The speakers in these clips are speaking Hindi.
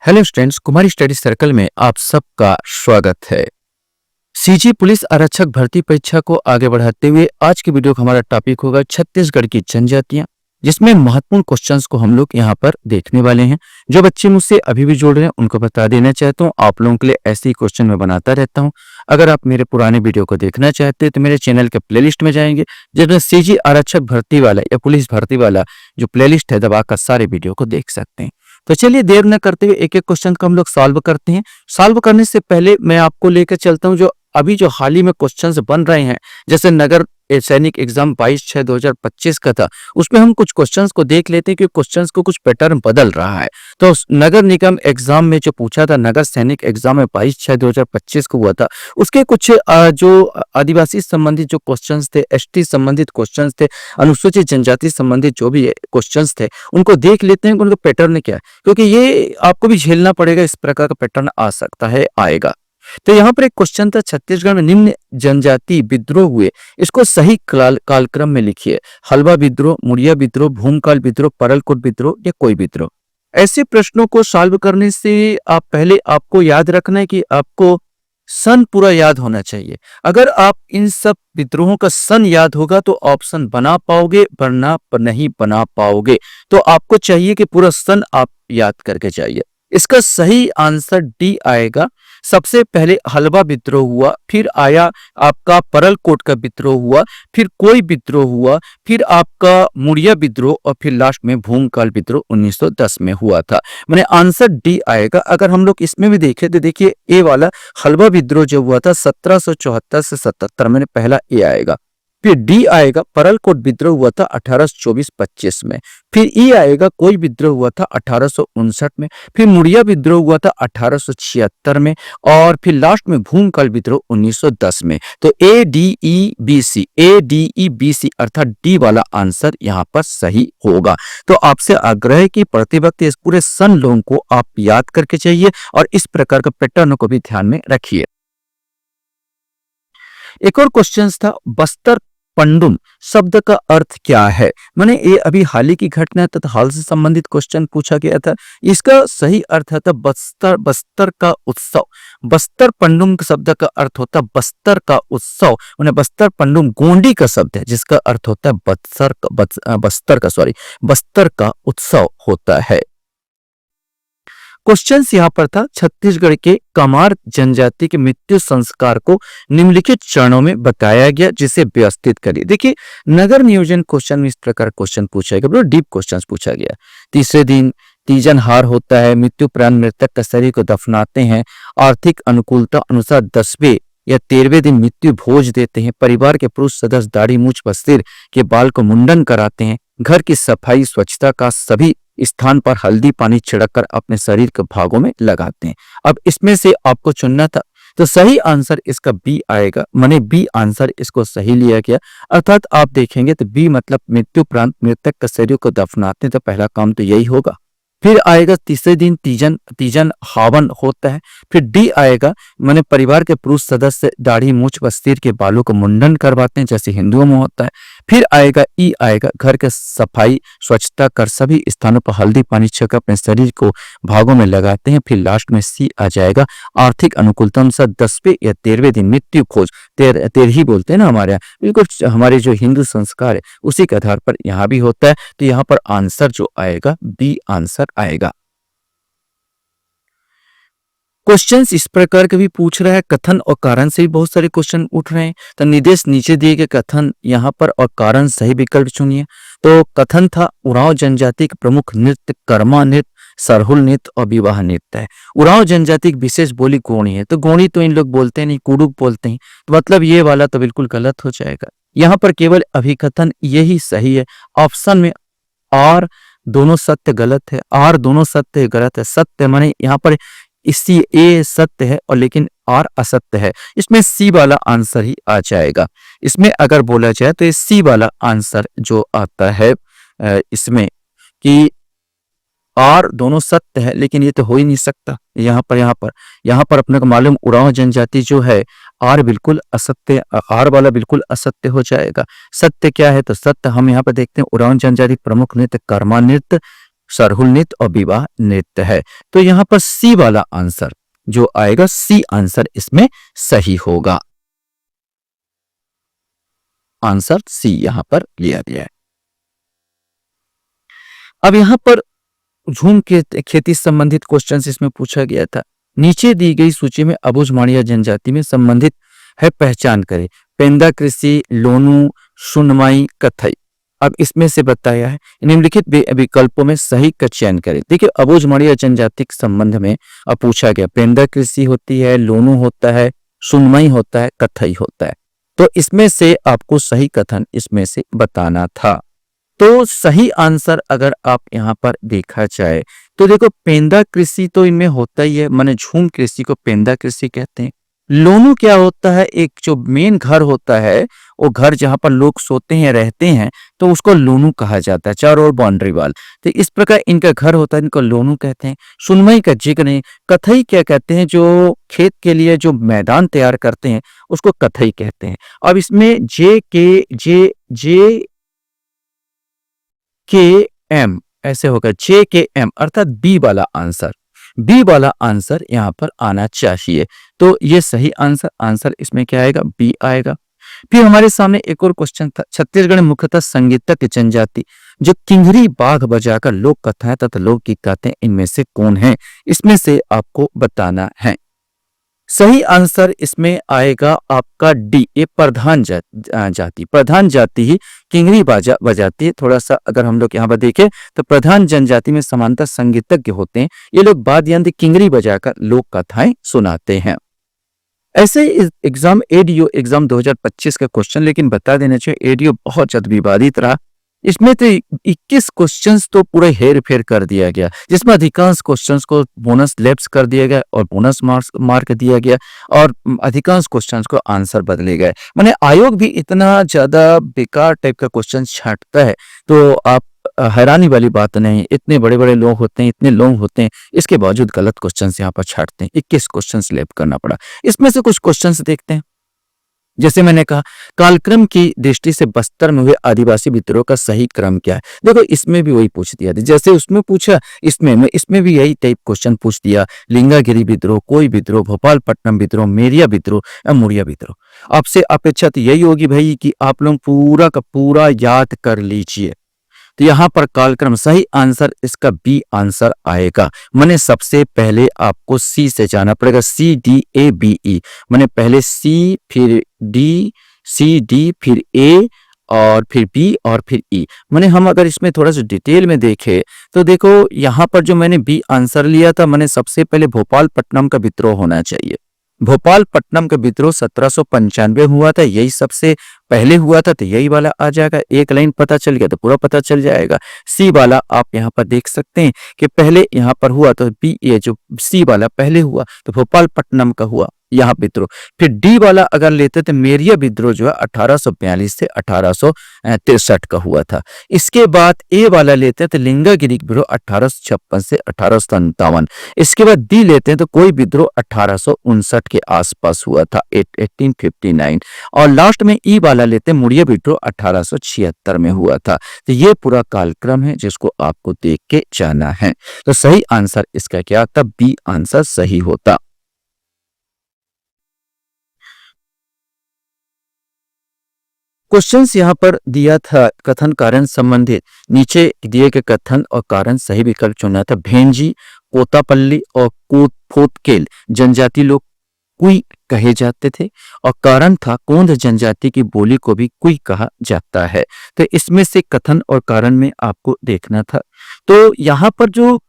हेलो स्टूडेंट्स, कुमारी स्टडी सर्कल में आप सबका स्वागत है। सीजी पुलिस आरक्षक भर्ती परीक्षा को आगे बढ़ाते हुए आज की वीडियो का हमारा टॉपिक होगा छत्तीसगढ़ की जनजातियां, जिसमें महत्वपूर्ण क्वेश्चंस को हम लोग यहां पर देखने वाले हैं। जो बच्चे मुझसे अभी भी जुड़ रहे हैं उनको बता देना चाहता हूं, आप लोगों के लिए ऐसे ही क्वेश्चन मैं बनाता रहता हूं। अगर आप मेरे पुराने वीडियो को देखना चाहते हैं तो मेरे चैनल के प्लेलिस्ट में जाएंगे, जिसमें सीजी आरक्षक भर्ती वाला या पुलिस भर्ती वाला जो प्लेलिस्ट है दबाकर सारे वीडियो को देख सकते हैं। तो चलिए देर न करते हुए एक एक क्वेश्चन को हम लोग सॉल्व करते हैं। सॉल्व करने से पहले मैं आपको लेकर चलता हूं जो अभी जो हाल ही में क्वेश्चंस बन रहे हैं, जैसे नगर सैनिक एग्जाम 22/6/2025 का था, उसमें हम कुछ क्वेश्चंस को देख लेते हैं कि क्वेश्चंस को कुछ पैटर्न बदल रहा है। तो नगर निगम एग्जाम में जो पूछा था, नगर सैनिक एग्जाम में 22/6/2025 को हुआ था, उसके कुछ जो आदिवासी संबंधित जो क्वेश्चंस थे, एसटी संबंधित क्वेश्चंस थे, अनुसूचित जनजाति संबंधित जो भी क्वेश्चंस थे, उनको देख लेते हैं कि उनका पैटर्न क्या है, क्योंकि ये आपको भी झेलना पड़ेगा, इस प्रकार का पैटर्न आ सकता है, आएगा। तो यहाँ पर एक क्वेश्चन था, छत्तीसगढ़ में निम्न जनजाति विद्रोह हुए, इसको सही कालक्रम में लिखिए। हलवा विद्रोह, मुड़िया विद्रोह, भूमकाल विद्रोह, परलकोट विद्रोह या कोई विद्रोह। ऐसे प्रश्नों को सॉल्व करने से आप पहले आपको याद रखना है कि आपको सन पूरा याद होना चाहिए। अगर आप इन सब विद्रोहों का सन याद होगा तो ऑप्शन बना पाओगे, वरना नहीं बना पाओगे। तो आपको चाहिए कि पूरा सन आप याद करके जाइए। इसका सही आंसर डी आएगा। सबसे पहले हलवा विद्रोह हुआ, फिर आया आपका परलकोट का विद्रोह हुआ, फिर कोई विद्रोह हुआ, फिर आपका मुड़िया विद्रोह और फिर लास्ट में भूमकाल विद्रोह 1910 में हुआ था। माने आंसर डी आएगा। अगर हम लोग इसमें भी देखें तो देखिए ए वाला हलवा विद्रोह जो हुआ था 1774 से 77 में, पहला ए आएगा। फिर डी आएगा, परलकोट विद्रोह हुआ था 1824-25 में। फिर ई आएगा, कोई विद्रोह हुआ था 1859 में। फिर मुड़िया विद्रोह हुआ था 1876 में। और फिर लास्ट में भूमकाल विद्रोह 1910 में। तो A D E B C अर्थात डी वाला आंसर यहाँ पर सही होगा। तो आपसे आग्रह है कि पढ़ते वक्त इस पूरे सन लोगों को आप याद करके चाहिए और इस प्रकार का पैटर्न को भी ध्यान में रखिए। एक और क्वेश्चन था, बस्तर पंडुम शब्द का अर्थ क्या है। माने ये अभी हाल ही की घटना तथा हाल से संबंधित क्वेश्चन पूछा गया था। इसका सही अर्थ था बस्तर का उत्सव। बस्तर पंडुम शब्द का अर्थ होता है बस्तर का उत्सव। उन्हें बस्तर पंडुम गोंडी का शब्द है, जिसका अर्थ होता है बस्तर का उत्सव होता है। क्वेश्चन यहाँ पर था, छत्तीसगढ़ के कमार जनजाति के मृत्यु संस्कार को निम्नलिखित चरणों में बताया गया, जिसे व्यवस्थित करिए। देखिए नगर नियोजन क्वेश्चन में इस प्रकार क्वेश्चन पूछा गया, डीप क्वेश्चन पूछा गया। तीसरे दिन तीजन हार होता है, मृत्यु उपरांत मृतक का शरीर को दफनाते हैं। आर्थिक अनुकूलता अनुसार 10वें या 13वें दिन मृत्यु भोज देते हैं। परिवार के पुरुष सदस्य दाढ़ी मूछ व सिर के बाल को मुंडन कराते हैं। घर की सफाई स्वच्छता का सभी स्थान पर हल्दी पानी छिड़ककर अपने शरीर के भागों में लगाते हैं। अब इसमें से आपको चुनना था, तो सही आंसर इसका बी आएगा। माने बी आंसर इसको सही लिया गया। अर्थात आप देखेंगे तो बी मतलब मृत्यु उपरांत मृतक का शरीर को दफनाते हैं, तो पहला काम तो यही होगा। फिर आएगा तीसरे दिन तीजन हवन होता है। फिर डी आएगा, माने परिवार के पुरुष सदस्य दाढ़ी मूछ व सिर के बालों को मुंडन करवाते हैं, जैसे हिंदुओं में होता है। फिर आएगा ई आएगा, घर के सफाई स्वच्छता कर सभी स्थानों पर हल्दी पानी छिड़कर अपने शरीर को भागों में लगाते हैं। फिर लास्ट में सी आ जाएगा, आर्थिक अनुकूलता अनुसार 10वें या 13वें दिन मृत्यु खोज, तेरही बोलते हैं ना हमारे यहाँ, बिल्कुल हमारे जो हिंदू संस्कार है उसी के आधार पर यहाँ भी होता है। तो यहाँ पर आंसर जो आएगा बी आंसर आएगा। क्वेश्चंस इस प्रकार के भी पूछ रहा है, कथन और कारण से भी बहुत सारे क्वेश्चन उठ रहे हैं। तो निर्देश नीचे दिए गए कथन यहाँ पर और कारण सही विकल्प चुनिए। तो कथन था, उरांव जनजाति के प्रमुख नृत्य कर्मा नृत्य, सरहुल नृत्य और विवाह नृत्य है। उरांव जनजाति की विशेष बोली गोणी है। तो गोणी तो इन लोग बोलते नहीं, कुडुक बोलते हैं, तो मतलब ये वाला तो बिल्कुल गलत हो जाएगा। यहाँ पर केवल अभिकथन यही सही है। ऑप्शन में और दोनों सत्य गलत है, आर दोनों सत्य गलत है। सत्य माने यहाँ पर इसी ए सत्य है और लेकिन आर असत्य है। इसमें सी वाला आंसर ही आ जाएगा। इसमें अगर बोला जाए तो ये सी वाला आंसर जो आता है इसमें कि आर दोनों सत्य है, लेकिन ये तो हो ही नहीं सकता। यहाँ पर अपने को मालूम उरांव जनजाति जो है आर बिल्कुल असत्य, आर वाला बिल्कुल असत्य हो जाएगा। सत्य क्या है, तो सत्य हम यहाँ पर देखते हैं उरांव जनजाति प्रमुख नृत्य कर्मा नृत्य, सरहुल नृत्य और विवाह नृत्य है। तो यहाँ पर सी वाला आंसर जो आएगा, सी आंसर इसमें सही होगा। आंसर सी यहां पर लिया गया है। अब यहां पर झूम के खेती संबंधित क्वेश्चन इसमें पूछा गया था। नीचे दी गई सूची में अबुझमाड़िया जनजाति में संबंधित है, पहचान करें। पेंदा कृषि, लोनू, सुनमाई, कथई। अब इसमें से बताया है, निम्नलिखित विकल्पों में सही का चयन करें। देखिए अबुझमाड़िया जनजाति के संबंध में अब पूछा गया, पेंदा कृषि होती है, लोनू होता है, सुनमाई होता है, कथई होता है। तो इसमें से आपको सही कथन इसमें से बताना था। तो सही आंसर अगर आप यहाँ पर देखा जाए तो देखो पेंदा कृषि तो इनमें होता ही है, माने झूम कृषि को पेंदा कृषि कहते हैं। लोनू क्या होता है, एक जो मेन घर होता है, वो घर जहां पर लोग सोते हैं रहते हैं, तो उसको लोनू कहा जाता है, चारों ओर बाउंड्री वाल। तो इस प्रकार इनका घर होता है, इनको लोनू कहते हैं। सुनमई का जिक्र नहीं। कथई क्या कहते हैं, जो खेत के लिए जो मैदान तैयार करते हैं उसको कथई कहते हैं। अब इसमें जे के एम ऐसे होगा, जे के एम अर्थात बी वाला आंसर, बी वाला आंसर यहां पर आना चाहिए। तो ये सही आंसर इसमें क्या आएगा, बी आएगा। फिर हमारे सामने एक और क्वेश्चन था, छत्तीसगढ़ में मुख्यतः संगीतज्ञ जनजाति जो किंगरी बाघ बजाकर लोक कथाएं तथा लोकगीत गाते हैं, इनमें से कौन है? इसमें से आपको बताना है। सही आंसर इसमें आएगा आपका डी, ये प्रधान जाति ही किंगरी बाजा बजाती है। थोड़ा सा अगर हम लोग यहाँ पर देखें तो प्रधान जनजाति में समानता संगीतज्ञ होते हैं, ये लोग वाद्य यंत्र किंगरी बजाकर लोक कथाएं सुनाते हैं। ऐसे एग्जाम एडीओ एग्जाम 2025 का क्वेश्चन, लेकिन बता देना चाहिए एडीओ बहुत ज्यादा विवादित रहा। इसमें तो 21 क्वेश्चंस तो पूरे हेर फेर कर दिया गया, जिसमें अधिकांश क्वेश्चंस को बोनस लैप्स कर दिया गया और बोनस मार्क दिया गया, और अधिकांश क्वेश्चंस को आंसर बदले गए। माने आयोग भी इतना ज्यादा बेकार टाइप का क्वेश्चन छांटता है, तो आप हैरानी वाली बात नहीं। इतने बड़े बड़े लोग होते हैं, इतने लोग होते हैं, इसके बावजूद गलत क्वेश्चन यहाँ पर छांटते हैं। 21 क्वेश्चन लैप करना पड़ा। इसमें से कुछ क्वेश्चन देखते हैं। जैसे मैंने कहा, कालक्रम की दृष्टि से बस्तर में हुए आदिवासी विद्रोह का सही क्रम क्या है? देखो इसमें भी वही पूछ दिया, जैसे उसमें पूछा इसमें भी यही टाइप क्वेश्चन पूछ दिया। लिंगागिरी विद्रोह, कोई विद्रोह, भोपालपट्टनम विद्रोह, मेरिया विद्रोह या मुड़िया विद्रोह। आपसे अपेक्षा तो यही होगी भाई कि आप लोग पूरा का पूरा याद कर लीजिए। तो यहाँ पर कालक्रम सही आंसर इसका बी आंसर आएगा। मैंने सबसे पहले आपको सी से जाना पड़ेगा, CDABE, मैंने पहले सी फिर डी, CD फिर ए और फिर बी और फिर ई। मैंने हम अगर इसमें थोड़ा सा डिटेल में देखे तो देखो यहाँ पर जो मैंने बी आंसर लिया था, मैंने सबसे पहले भोपालपट्टनम का विद्रोह होना चाहिए। भोपालपट्टनम का विद्रोह 1795 हुआ था, यही सबसे पहले हुआ था, तो यही वाला आ जाएगा। एक लाइन पता चल गया तो पूरा पता चल जाएगा। सी वाला आप यहाँ पर देख सकते हैं कि पहले यहाँ पर हुआ, तो बी ये जो सी वाला पहले हुआ तो भोपालपट्टनम का हुआ यहाँ विद्रोह। फिर डी वाला अगर लेते तो मेरिया विद्रोह जो है 1842 से 1863 का हुआ था। इसके बाद ए वाला लेते हैं तो लिंगागिरी विद्रोह 1856 से 1857। इसके बाद डी लेते हैं तो कोई विद्रोह 1859 के आसपास हुआ था, 1859। और लास्ट में ई वाला लेते हैं मुड़िया विद्रोह 1876 में हुआ था। तो ये पूरा कालक्रम है जिसको आपको देख के जाना है। तो सही आंसर इसका क्या था, बी आंसर सही होता। क्वेश्चंस यहाँ पर दिया था कथन कारण संबंधित, नीचे दिए गए कथन और कारण सही विकल्प चुनना था। भेंजी, कोतापल्ली और फोतकेल जनजाति लोग कुई कहे जाते थे, और कारण था कोंद जनजाति की बोली को भी कुई कहा जाता है। तो इसमें से कथन और कारण में आपको देखना था। तो यहाँ पर जो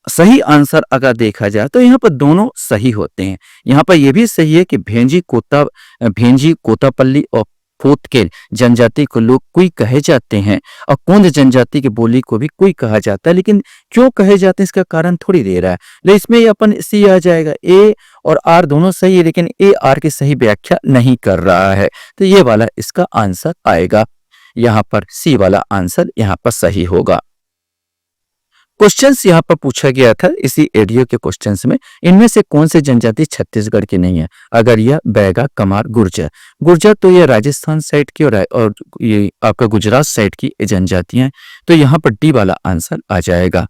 सही आंसर अगर देखा जाए तो यहाँ पर दोनों सही होते हैं। यहाँ पर यह भी सही है कि भेंजी कोतापल्ली और फोतकेल जनजाति को लोग कुई कहे जाते हैं, और कोंद जनजाति की बोली को भी कुई कहा जाता है। लेकिन क्यों कहे जाते हैं इसका कारण थोड़ी दे रहा है, लेकिन इसमें अपन सी आ जाएगा। ए और आर दोनों सही है, लेकिन ए आर की सही व्याख्या नहीं कर रहा है, तो ये वाला इसका आंसर आएगा। यहाँ पर सी वाला आंसर यहाँ पर सही होगा। क्वेश्चंस यहाँ पर पूछा गया था इसी एडियो के क्वेश्चंस में, इनमें से कौन सी जनजाति छत्तीसगढ़ की नहीं है? अगरिया, बैगा, कमार, गुर्जर। गुर्जर तो ये राजस्थान साइड की और ये आपका गुजरात साइड की जनजातियां हैं, तो यहाँ पर डी वाला आंसर आ जाएगा।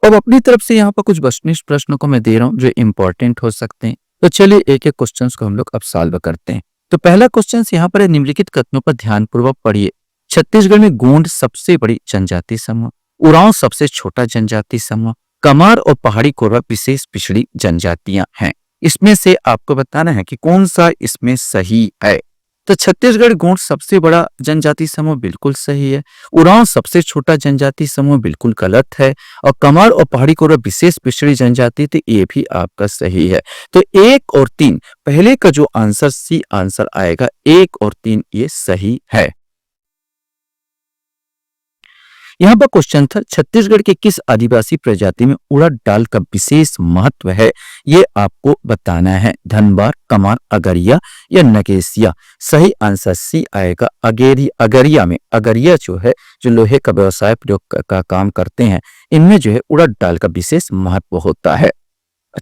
अब अपनी तरफ से यहाँ पर कुछ वस्तुनिष्ठ प्रश्नों को मैं दे रहा हूँ जो इंपॉर्टेंट हो सकते हैं, तो चलिए एक एक क्वेश्चंस को हम लोग अब सॉल्व करते हैं। तो पहला क्वेश्चन यहाँ पर है, निम्नलिखित कथनों पर ध्यानपूर्वक पढ़िए। छत्तीसगढ़ में गोंड सबसे बड़ी जनजाति समूह, उरांव सबसे छोटा जनजाति समूह, कमार और पहाड़ी कोरवा विशेष पिछड़ी जनजातियां हैं। इसमें से आपको बताना है कि कौन सा इसमें सही है। तो छत्तीसगढ़ गोंड सबसे बड़ा जनजाति समूह बिल्कुल सही है। उरांव सबसे छोटा जनजाति समूह बिल्कुल गलत है। और कमार और पहाड़ी कोरवा विशेष पिछड़ी जनजाति, तो ये भी आपका सही है। तो 1 और 3, पहले का जो आंसर सी आंसर आएगा, 1 और 3 ये सही है। यहाँ पर क्वेश्चन था, छत्तीसगढ़ के किस आदिवासी प्रजाति में उड़द दाल का विशेष महत्व है? ये आपको बताना है। धनबार, कमार, अगरिया या नगेसिया। सही आंसर सी आएगा, अगरिया में। अगरिया जो है, जो लोहे का व्यवसाय प्रयोग का काम करते हैं, इनमें जो है उड़द दाल का विशेष महत्व होता है।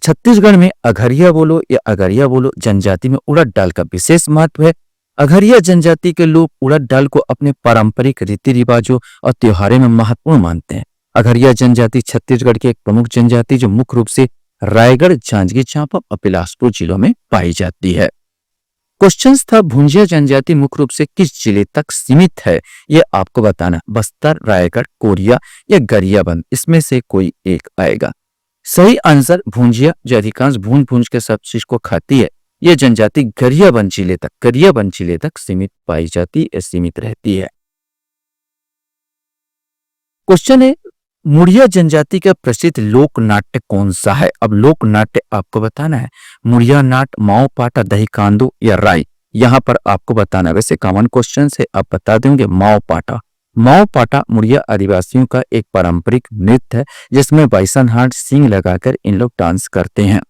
छत्तीसगढ़ में अगरिया बोलो या अगरिया बोलो, जनजाति में उड़द दाल का विशेष महत्व है। अगरिया जनजाति के लोग उड़द दाल को अपने पारंपरिक रीति रिवाजों और त्योहारों में महत्वपूर्ण मानते हैं। अगरिया जनजाति छत्तीसगढ़ की एक प्रमुख जनजाति जो मुख्य रूप से रायगढ़, जांजगीर चांपा और बिलासपुर जिलों में पाई जाती है। क्वेश्चन था, भुंजिया जनजाति मुख्य रूप से किस जिले तक सीमित है? यह आपको बताना। बस्तर, रायगढ़, कोरिया या गरियाबंद, इसमें से कोई एक आएगा। सही आंसर भुंजिया, जो अधिकांश भूंज के सब चीज को खाती है, यह जनजाति गरियाबंद जिले तक सीमित पाई जाती है, सीमित रहती है। क्वेश्चन है, मुड़िया जनजाति का प्रसिद्ध लोक नाट्य कौन सा है? अब लोक नाट्य आपको बताना है। मुड़िया नाट, माओ पाटा, दही कांदो या राय, यहां पर आपको बताना। वैसे कॉमन क्वेश्चन है, आप बता देंगे। माओ पाटा। माओ पाटा मुड़िया आदिवासियों का एक पारंपरिक नृत्य है जिसमें बाइसन हार्ट सींग लगाकर इन लोग डांस करते हैं।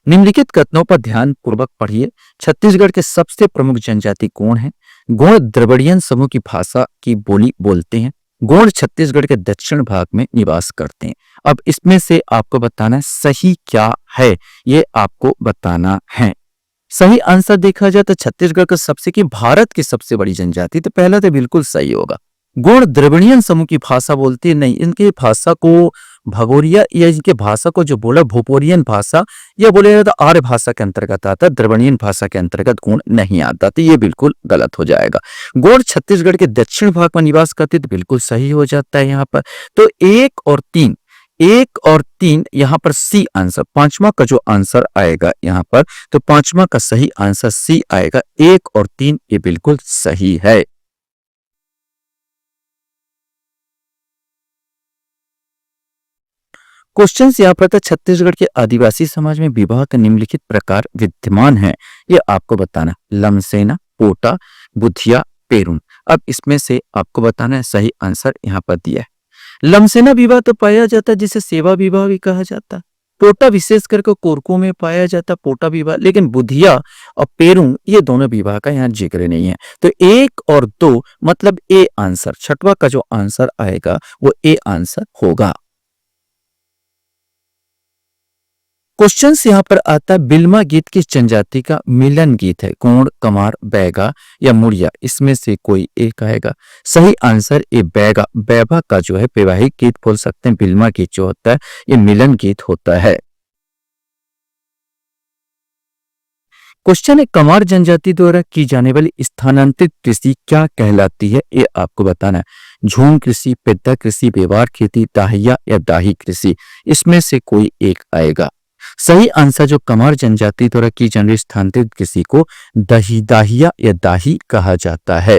निम्नलिखित कथनों पर ध्यान पूर्वक पढ़िए। छत्तीसगढ़ के सबसे प्रमुख जनजाति कौन है? गोंड द्रविड़ियन समूह की भाषा की बोली बोलते हैं। गोंड छत्तीसगढ़ के दक्षिण भाग में निवास करते हैं। अब इसमें से आपको बताना है सही क्या है, ये आपको बताना है। सही आंसर देखा जाए तो छत्तीसगढ़ का भारत की सबसे बड़ी जनजाति, तो पहला तो बिल्कुल सही होगा। गोंड द्रविड़ियन समूह की भाषा बोलती है, नहीं, इनकी भाषा को भगोरिया या इनके भाषा को जो बोला भोपोरियन भाषा या बोले जाता आर्य भाषा के अंतर्गत आता, द्रविड़ियन भाषा के अंतर्गत गोंड नहीं आता, तो ये बिल्कुल गलत हो जाएगा। गोंड छत्तीसगढ़ के दक्षिण भाग में निवास करते, तो बिल्कुल सही हो जाता है यहाँ पर। तो 1 और 3 यहाँ पर सी आंसर, पांचवा का जो आंसर आएगा यहाँ पर, तो पांचवा का सही आंसर सी आएगा। 1 और 3 ये बिल्कुल सही है। क्वेश्चन यहाँ पर था, छत्तीसगढ़ के आदिवासी समाज में विवाह के निम्नलिखित प्रकार विद्यमान है, ये आपको बताना। लमसेना, पोटा, बुधिया, पेरून। अब इसमें से आपको बताना है सही आंसर यहाँ पर दिया है। लमसेना विवाह तो पाया जाता है जिसे सेवा विवाह भी कहा जाता है। पोटा विशेष करके कोरकू में पाया जाता पोटा विवाह, लेकिन बुधिया और पेरून ये दोनों विवाह का यहाँ जिक्र नहीं है। तो 1 और 2 मतलब ए आंसर, छठवा का जो आंसर आएगा वो ए आंसर होगा। क्वेश्चन यहाँ पर आता है, बिल्मा गीत किस जनजाति का मिलन गीत है? गोंड, कमार, बैगा या मुड़िया, इसमें से कोई एक आएगा। सही आंसर ए बैगा, बैबा का जो है वैवाहिक गीत बोल सकते हैं। बिल्मा गीत जो होता है ये मिलन गीत होता है। क्वेश्चन है, कमार जनजाति द्वारा की जाने वाली स्थानांतरित कृषि क्या कहलाती है? ये आपको बताना है। झूम कृषि, पेद्दा कृषि, व्यवहार खेती, दाहिया या दाही कृषि, इसमें से कोई एक आएगा। सही आंसर जो कमार जनजाति द्वारा की जाने वाली स्थानांतरित कृषि को दाहिया या दाही कहा जाता है।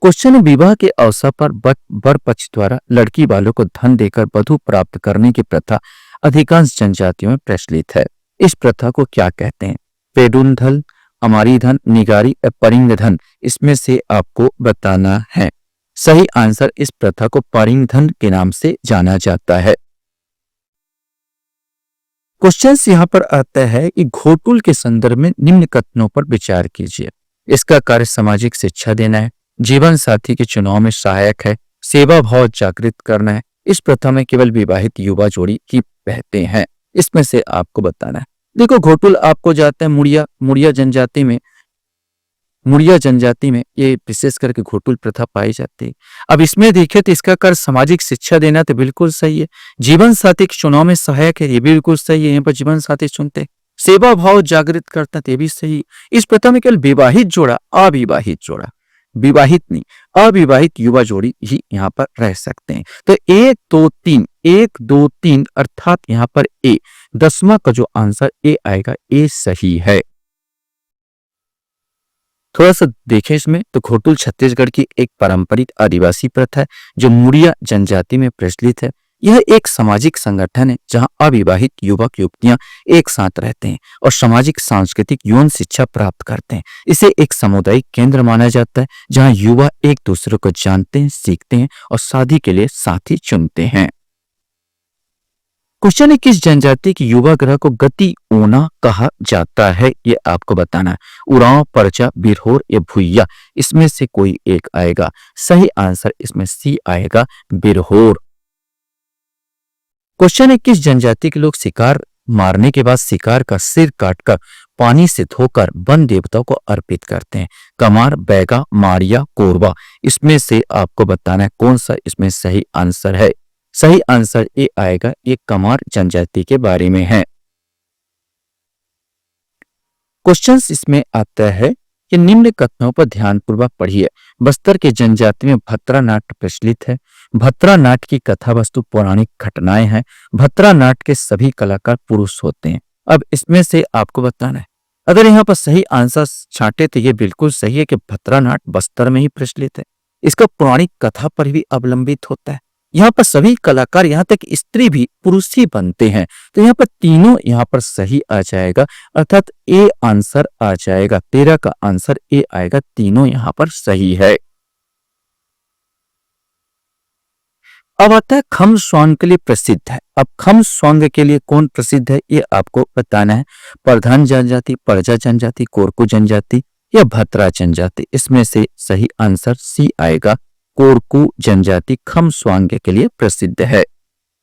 क्वेश्चन, विवाह के अवसर पर वर पक्ष द्वारा लड़की वालों को धन देकर वधु प्राप्त करने की प्रथा अधिकांश जनजातियों में प्रचलित है। इस प्रथा को क्या कहते हैं? पेडुन धन, अमारी धन, निगारी या परिंग धन, इसमें से आपको बताना है। सही आंसर इस प्रथा को परिंग धन के नाम से जाना जाता है। क्वेश्चन यहाँ पर आता है कि घोटुल के संदर्भ में निम्न कथनों पर विचार कीजिए। इसका कार्य सामाजिक शिक्षा देना है, जीवन साथी के चुनाव में सहायक है, सेवा भाव जागृत करना है। इस प्रथा में केवल विवाहित युवा जोड़ी ही बहते हैं। इसमें से आपको बताना है। देखो घोटुल आपको जाता है मुड़िया जनजाति में ये विशेष करके घोटुल प्रथा पाई जाती है। अब इसमें देखें तो इसका कार्य सामाजिक शिक्षा देना तो बिल्कुल सही है। जीवन साथी के चुनाव में सहायक है, ये भी बिल्कुल सही है। यहाँ पर जीवन साथी चुनते हैं। सेवा भाव जागृत करता है, ये भी सही है। इस प्रथा में केवल विवाहित जोड़ा, अविवाहित जोड़ा, विवाहित नहीं, अविवाहित युवा जोड़ी ही यहाँ पर रह सकते हैं। तो 1 2 3 अर्थात यहाँ पर ए 10वां का जो आंसर ए आएगा, ए सही है। थोड़ा सा देखें इसमें तो घोटुल छत्तीसगढ़ की एक पारंपरिक आदिवासी प्रथा है जो मुड़िया जनजाति में प्रचलित है। यह एक सामाजिक संगठन है जहां अविवाहित युवक युवतियां एक साथ रहते हैं और सामाजिक सांस्कृतिक यौन शिक्षा प्राप्त करते हैं। इसे एक सामुदायिक केंद्र माना जाता है जहां युवा एक दूसरे को जानते हैं, सीखते हैं और शादी के लिए साथी चुनते हैं। क्वेश्चन है, किस जनजाति की युवा ग्रह को गति ओना कहा जाता है? ये आपको बताना है। उरांव, परचा, बिरहोर या भुइया, इसमें से कोई एक आएगा। सही आंसर इसमें सी आएगा, बिरहोर। क्वेश्चन है, किस जनजाति के लोग शिकार मारने के बाद शिकार का सिर काटकर पानी से धोकर वन देवताओं को अर्पित करते हैं? कमार, बैगा, मारिया, कोरबा, इसमें से आपको बताना है कौन सा इसमें सही आंसर है। सही आंसर ए आएगा, ये कमार जनजाति के बारे में है। क्वेश्चन इसमें आता है कि निम्न कथनों पर ध्यानपूर्वक पढ़िए। बस्तर के जनजाति में भत्रा नाट्य प्रचलित है। भत्रा नाट्य की कथा वस्तु पौराणिक घटनाएं हैं। भत्रा नाट्य के सभी कलाकार पुरुष होते हैं। अब इसमें से आपको बताना है। अगर यहाँ पर सही आंसर छांटे तो ये बिल्कुल सही है कि भत्रा नाट्य बस्तर में ही प्रचलित है। इसका पौराणिक कथा पर भी अवलंबित होता है। यहाँ पर सभी कलाकार, यहाँ तक स्त्री भी पुरुष ही बनते हैं। तो यहाँ पर तीनों यहाँ पर सही आ जाएगा, अर्थात ए आंसर आ जाएगा। 13 का आंसर ए आएगा, तीनों यहाँ पर सही है। अब आता है खम स्वांग के लिए प्रसिद्ध है। अब खम स्वांग के लिए कौन प्रसिद्ध है ये आपको बताना है। प्रधान जनजाति, परजा जनजाति, कोरकू जनजाति या भत्रा जनजाति, इसमें से सही आंसर सी आएगा। कोरकू जनजाति खम स्वांग के लिए प्रसिद्ध है।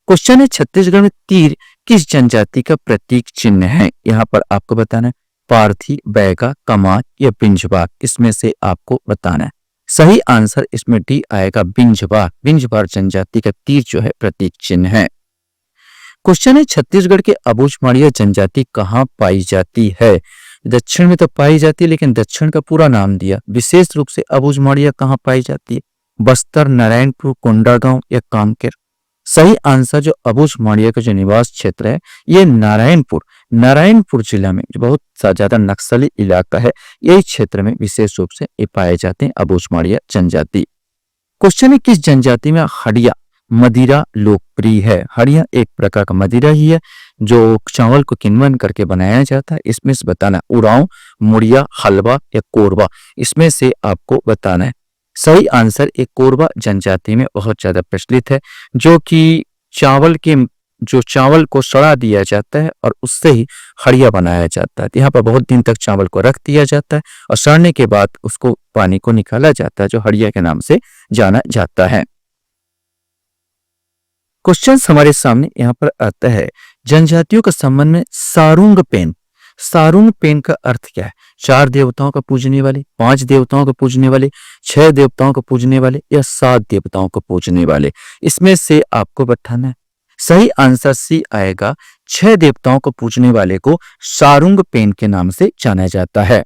क्वेश्चन है, छत्तीसगढ़ में तीर किस जनजाति का प्रतीक चिन्ह है? यहाँ पर आपको बताना है। पारथी, बैगा, कमार या बिंजबार, इसमें से आपको बताना है। सही आंसर इसमें डी आएगा, बिंजबार। बिंजबार जनजाति का तीर जो है प्रतीक चिन्ह है। क्वेश्चन है, छत्तीसगढ़ के अबूझमाड़िया जनजाति कहाँ पाई जाती है? दक्षिण में तो पाई जाती है, लेकिन दक्षिण का पूरा नाम दिया। विशेष रूप से अबूझमाड़िया कहाँ पाई जाती है? बस्तर, नारायणपुर, कोंडागांव या कामकेर। सही आंसर जो अबूझमाड़िया का जो निवास क्षेत्र है ये नारायणपुर जिला में जो बहुत ज्यादा नक्सली इलाका है, यही क्षेत्र में विशेष रूप से ये पाए जाते हैं अबूझमाड़िया जनजाति। क्वेश्चन है, किस जनजाति में हड़िया मदिरा लोकप्रिय है? हड़िया एक प्रकार का मदिरा ही है जो चावल को किण्वन करके बनाया जाता है। इसमें से बताना उरांव, मुड़िया, हलवा या कोरबा, इसमें से आपको बताना है। सही आंसर एक कोरबा जनजाति में बहुत ज्यादा प्रचलित है, जो कि चावल को सड़ा दिया जाता है और उससे ही हड़िया बनाया जाता है। यहाँ पर बहुत दिन तक चावल को रख दिया जाता है और सड़ने के बाद उसको पानी को निकाला जाता है, जो हड़िया के नाम से जाना जाता है। क्वेश्चन हमारे सामने यहाँ पर आता है, जनजातियों के संबंध में सारुंग पेन का अर्थ क्या है? 4 देवताओं का पूजने वाले, 5 देवताओं को पूजने वाले, 6 देवताओं को पूजने वाले या 7 देवताओं को पूजने वाले, इसमें से आपको बताना है। सही आंसर सी आएगा, 6 देवताओं को पूजने वाले को सारुंग पेन के नाम से जाना जाता है।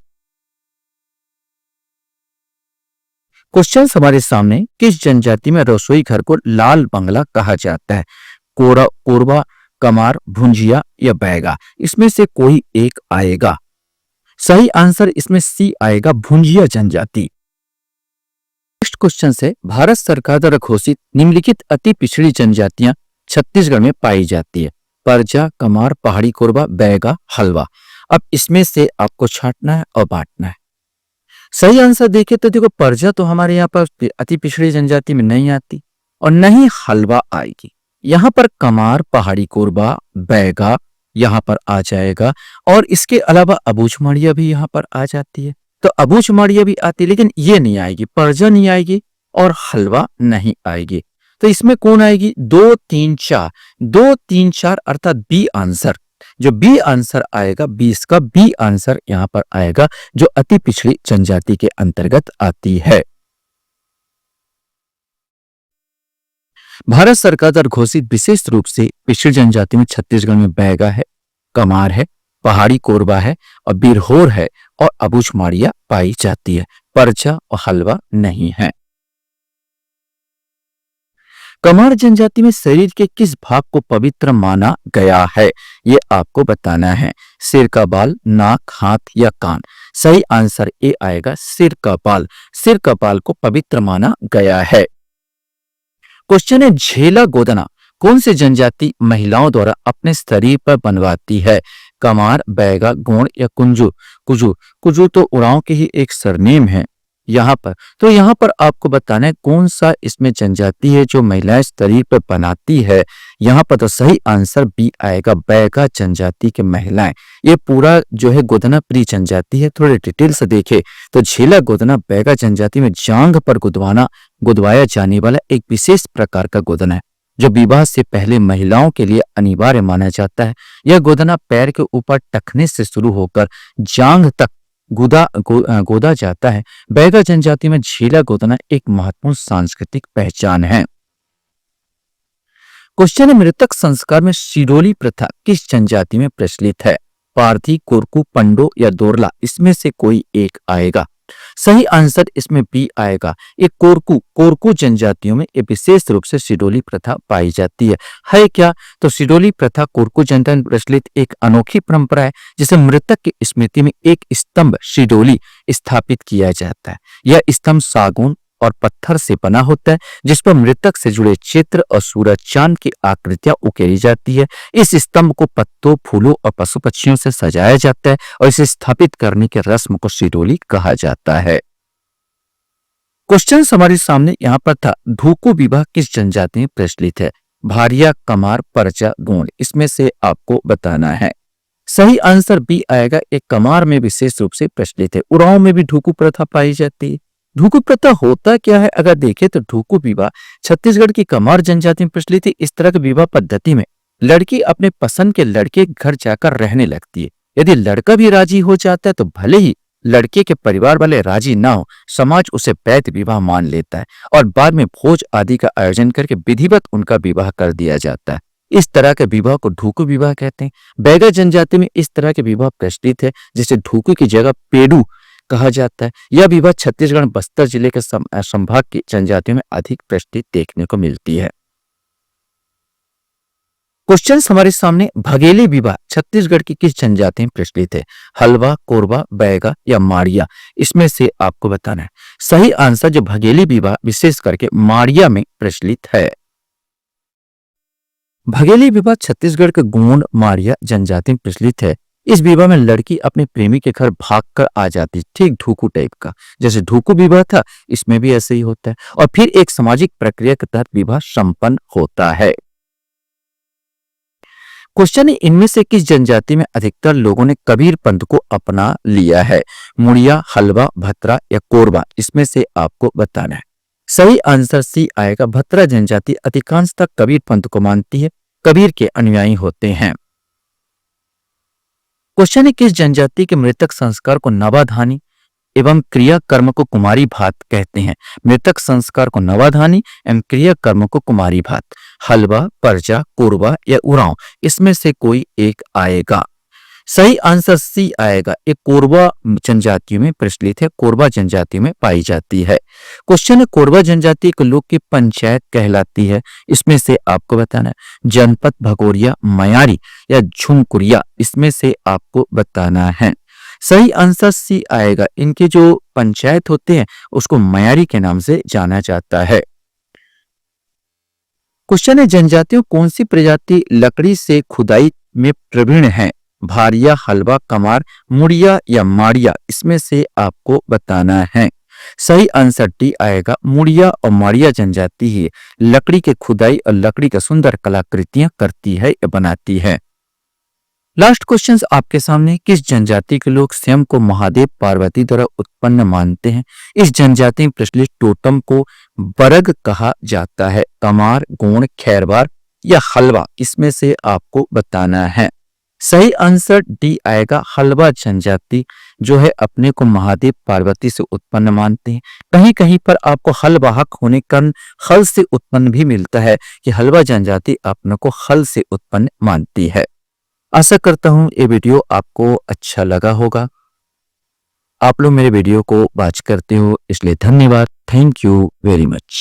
क्वेश्चन हमारे सामने, किस जनजाति में रसोई घर को लाल बंगला कहा जाता है? कोरबा, कमार, भुंजिया या बैगा, इसमें से कोई एक आएगा। सही आंसर इसमें सी आएगा, भुंजिया जनजाति। नेक्स्ट क्वेश्चन से, भारत सरकार द्वारा घोषित निम्नलिखित अति पिछड़ी जनजातियां छत्तीसगढ़ में पाई जाती है। परजा, कमार, पहाड़ी कोरबा, बैगा, हलवा। अब इसमें से आपको छांटना है और बांटना है। सही आंसर देखें तो देखो, परजा तो हमारे यहाँ पर अति पिछड़ी जनजाति में नहीं आती और न ही हलवा आएगी। यहाँ पर कमार, पहाड़ी कोरबा, बैगा यहाँ पर आ जाएगा और इसके अलावा अबूझमाड़िया भी यहाँ पर आ जाती है। तो अबूझ माड़िया भी आती, लेकिन ये नहीं आएगी, परजा नहीं आएगी और हलवा नहीं आएगी। तो इसमें कौन आएगी? 2, 3, 4। 2, 3, 4 अर्थात बी आंसर। जो बी आंसर आएगा, 20 का बी आंसर यहां पर आएगा, जो अति पिछड़ी जनजाति के अंतर्गत आती है। भारत सरकार द्वारा घोषित विशेष रूप से पिछड़ी जनजाति में छत्तीसगढ़ में बैगा है, कमार है, पहाड़ी कोरबा है और बिरहोर है और अबूझ माड़िया पाई जाती है। परचा और हलवा नहीं है। कमार जनजाति में शरीर के किस भाग को पवित्र माना गया है? ये आपको बताना है। सिर का बाल, नाक, हाथ या कान? सही आंसर ए आएगा, सिर का बाल। सिर का बाल को पवित्र माना गया है। क्वेश्चन है, झेला गोदना कौन सी जनजाति महिलाओं द्वारा अपने शरीर पर बनवाती है? कमार, बैगा, गोंड या कुंजू? कुजू। कुजू तो उरांव के ही एक सरनेम है यहाँ पर। तो यहाँ पर आपको बताना है कौन सा इसमें जनजाति है जो महिलाएं शरीर पर बनाती है। यहाँ पर तो सही आंसर बी आएगा, बैगा जनजाति के महिलाएं। ये पूरा जो है गोदना प्रिय जनजाति है। थोड़े डिटेल से देखे तो झेला गोदना बैगा जनजाति में जांघ पर गुदवाया जाने वाला एक विशेष प्रकार का गोदना है, जो विवाह से पहले महिलाओं के लिए अनिवार्य माना जाता है। यह गोदना पैर के ऊपर टखने से शुरू होकर जांघ तक गोदा जाता है। बैगा जनजाति में झेला गोदना एक महत्वपूर्ण सांस्कृतिक पहचान है। क्वेश्चन है, मृतक संस्कार में सिरोली प्रथा किस जनजाति में प्रचलित है? पारधी, कोरकू, पंडो या दोरला? इसमें से कोई एक आएगा। सही आंसर इसमें बी आएगा। ये कोरकू जनजातियों में ये विशेष रूप से सिरोली प्रथा पाई जाती है क्या? तो सिरोली प्रथा कोरकू जनता में प्रचलित एक अनोखी परंपरा है, जिसे मृतक की स्मृति में एक स्तंभ सिरोली स्थापित किया जाता है। यह स्तंभ सागौन और पत्थर से बना होता है, जिस पर मृतक से जुड़े चित्र और सूरज चांद की आकृतियां उकेरी जाती है। इस स्तंभ को पत्तों, फूलों और पशु पक्षियों से सजाया जाता है और इसे स्थापित करने के रस्म को सिरोली कहा जाता है। क्वेश्चन हमारे सामने यहाँ पर था, ढूकू विवाह किस जनजाति में प्रचलित है? भारिया, कमार, परचा, गोंड? इसमें से आपको बताना है। सही आंसर बी आएगा, एक कमार में विशेष रूप से प्रचलित है। उरांव में भी ढूकू प्रथा पाई जाती है। ढूकू प्रथा होता क्या है? अगर देखें तो ढूकू विवाह छत्तीसगढ़ की कमार जनजाति में प्रचलित है। इस तरह के विवाह पद्धति में लड़की अपने पसंद के लड़के के घर जाकर रहने लगती है। यदि लड़का भी राजी हो जाता है तो भले ही लड़के के परिवार वाले राजी ना हो, समाज उसे वैध विवाह मान लेता है और बाद में भोज आदि का आयोजन करके विधिवत उनका विवाह कर दिया जाता है। इस तरह के विवाह को ढूकू विवाह कहते हैं। बैगा जनजाति में इस तरह के विवाह प्रचलित है, जिसे ढूकू की जगह पेड़ू कहा जाता है। यह विवाह छत्तीसगढ़ बस्तर जिले के संभाग की जनजातियों में अधिक प्रचलित देखने को मिलती है। क्वेश्चन हमारे सामने, भगेली विवाह छत्तीसगढ़ की किस जनजाति में प्रचलित है? हलवा, कोरबा, बैगा या माड़िया? इसमें से आपको बताना है। सही आंसर जो भगेली विवाह विशेष करके माड़िया में प्रचलित है। भगेली विवाह छत्तीसगढ़ के गोंड, माड़िया जनजाति में प्रचलित है। इस विवाह में लड़की अपने प्रेमी के घर भागकर आ जाती, ठीक ढूकू टाइप का। जैसे ढूकू विवाह था, इसमें भी ऐसे ही होता है और फिर एक सामाजिक प्रक्रिया के तहत विवाह संपन्न होता है। क्वेश्चन है, इनमें से किस जनजाति में अधिकतर लोगों ने कबीर पंथ को अपना लिया है? मुड़िया, हलवा, भतरा या कोरबा? इसमें से आपको बताना है। सही आंसर सी आएगा। भतरा जनजाति अधिकांशतः कबीर पंथ को मानती है, कबीर के अनुयायी होते हैं। क्वेश्चन है, किस जनजाति के मृतक संस्कार को नवाधानी एवं क्रिया कर्म को कुमारी भात कहते हैं? मृतक संस्कार को नवाधानी एवं क्रिया कर्म को कुमारी भात? हलवा, परजा, कोरबा या उरांव? इसमें से कोई एक आएगा। सही आंसर सी आएगा। एक कोरबा जनजातियों में प्रचलित है, कोरबा जनजाति में पाई जाती है। क्वेश्चन है, कोरबा जनजाति के लोग की पंचायत कहलाती है। इसमें से आपको बताना है। जनपद, भगोरिया, मयारी या झुमकुरिया? इसमें से आपको बताना है। सही आंसर सी आएगा। इनके जो पंचायत होते हैं उसको मयारी के नाम से जाना जाता है। क्वेश्चन है, जनजातियों कौन सी प्रजाति लकड़ी से खुदाई में प्रवीण है? भारिया, हलवा, कमार, मुड़िया या माड़िया? इसमें से आपको बताना है। सही आंसर डी आएगा। मुड़िया और माड़िया जनजाति ही लकड़ी के खुदाई और लकड़ी का सुंदर कलाकृतियां करती है या बनाती है। लास्ट क्वेश्चन आपके सामने, किस जनजाति के लोग स्वयं को महादेव पार्वती द्वारा उत्पन्न मानते हैं? इस जनजाति में प्रचलित टोटम को बरग कहा जाता है। कमार, गोंड, खैरवार या हलवा, इसमें से आपको बताना है। सही आंसर डी आएगा, हलवा जनजाति जो है अपने को महादेव पार्वती से उत्पन्न मानते हैं। कहीं कहीं पर आपको हलवाहक होने के कारण हल से उत्पन्न भी मिलता है कि हलवा जनजाति अपने को हल से उत्पन्न मानती है। आशा करता हूं ये वीडियो आपको अच्छा लगा होगा। आप लोग मेरे वीडियो को वॉच करते हो इसलिए धन्यवाद। Thank you very much.